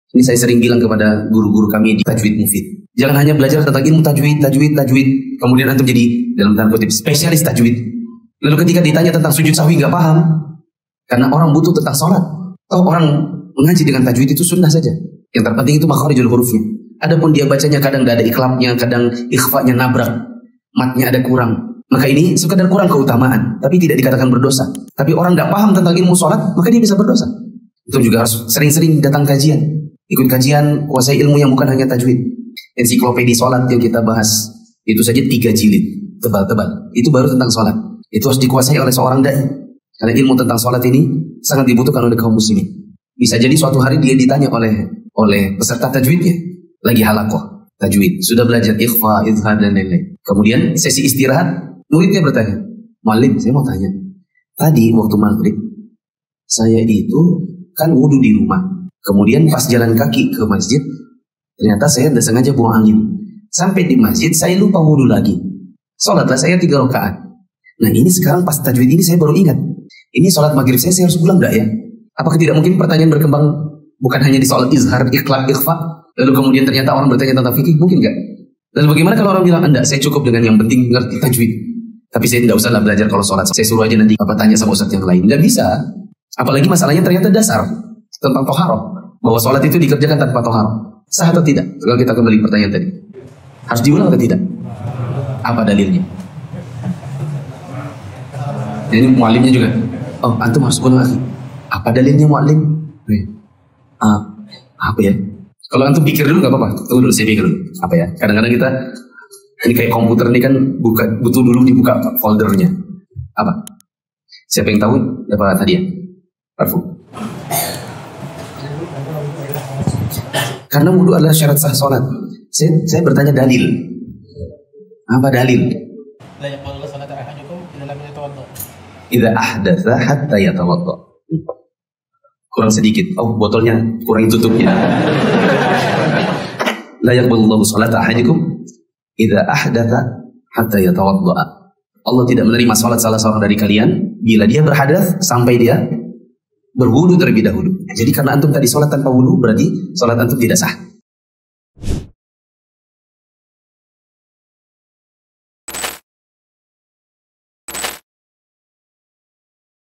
Ini saya sering bilang kepada guru-guru kami di Tajwid Mufid. Jangan hanya belajar tentang ilmu tajwid, kemudian antum jadi dalam tanda kutip spesialis tajwid. Lalu ketika ditanya tentang sujud sahwi nggak paham, karena orang butuh tentang sholat. Toh orang mengaji dengan tajwid itu sunnah saja. Yang terpenting itu makharijul hurufnya. Adapun dia bacanya kadang tidak ada iklapnya, kadang ikhfanya nabrak, matnya ada kurang. Maka ini sekadar kurang keutamaan, tapi tidak dikatakan berdosa. Tapi orang tidak paham tentang ilmu sholat, maka dia bisa berdosa. Itu juga harus sering-sering datang kajian. Ikut kajian, kuasai ilmu yang bukan hanya tajwid. Ensiklopedi sholat yang kita bahas, itu saja 3 jilid, tebal-tebal. Itu baru tentang sholat. Itu harus dikuasai oleh seorang dai. Karena ilmu tentang sholat ini sangat dibutuhkan oleh kaum muslimin. Bisa jadi suatu hari dia ditanya oleh peserta tajwidnya, lagi halakoh tajwid, sudah belajar ikhfa, izhar dan lain-lain. Kemudian sesi istirahat, muridnya bertanya, "Muallim, saya mau tanya. Tadi waktu maghrib, saya itu kan wudu di rumah. Kemudian pas jalan kaki ke masjid, ternyata saya tidak sengaja buang angin. Sampai di masjid, saya lupa wudu lagi. Sholatlah saya 3 rakaat. Nah ini sekarang pas tajwid ini saya baru ingat. Ini sholat maghrib saya harus ulang enggak ya? Apakah tidak mungkin pertanyaan berkembang bukan hanya di soal izhar, ikhlas, ikhfa, lalu kemudian ternyata orang bertanya tentang fikih? Mungkin enggak? Lalu bagaimana kalau orang bilang, enggak, saya cukup dengan yang penting ngerti tajwid. Tapi saya tidak usah lah belajar kalau sholat. Saya suruh aja nanti tanya sama ustadz yang lain. Enggak bisa. Apalagi masalahnya ternyata dasar tentang toharoh. Bahwa sholat itu dikerjakan tanpa toharoh. Sah atau tidak? Kalau kita kembali pertanyaan tadi. Harus diulang atau tidak? Apa dalilnya? Jadi muallimnya juga. Oh, antum harus ulang lagi. Apa dalilnya muallim? Apa ya? Kalau antum pikir dulu nggak apa-apa. Tunggu dulu, saya pikir dulu. Apa ya? Kadang-kadang kita ini kayak komputer ini kan butuh dulu dibuka foldernya. Apa? Siapa yang tahu dapat hadiah? Parfum. Karena wudu adalah syarat sah sholat. Saya bertanya dalil. Apa dalil? Idza ahdatsa hatta yatawadda. Kurang sedikit. Oh, botolnya kurang tutupnya. La yaqbalullahu sholata ahadikum idza ahdatsa hatta yatawadda. Allah tidak menerima salat salah seorang dari kalian bila dia berhadas sampai dia berwudu terlebih dahulu. Jadi karena antum tadi salat tanpa wudu berarti salat antum tidak sah.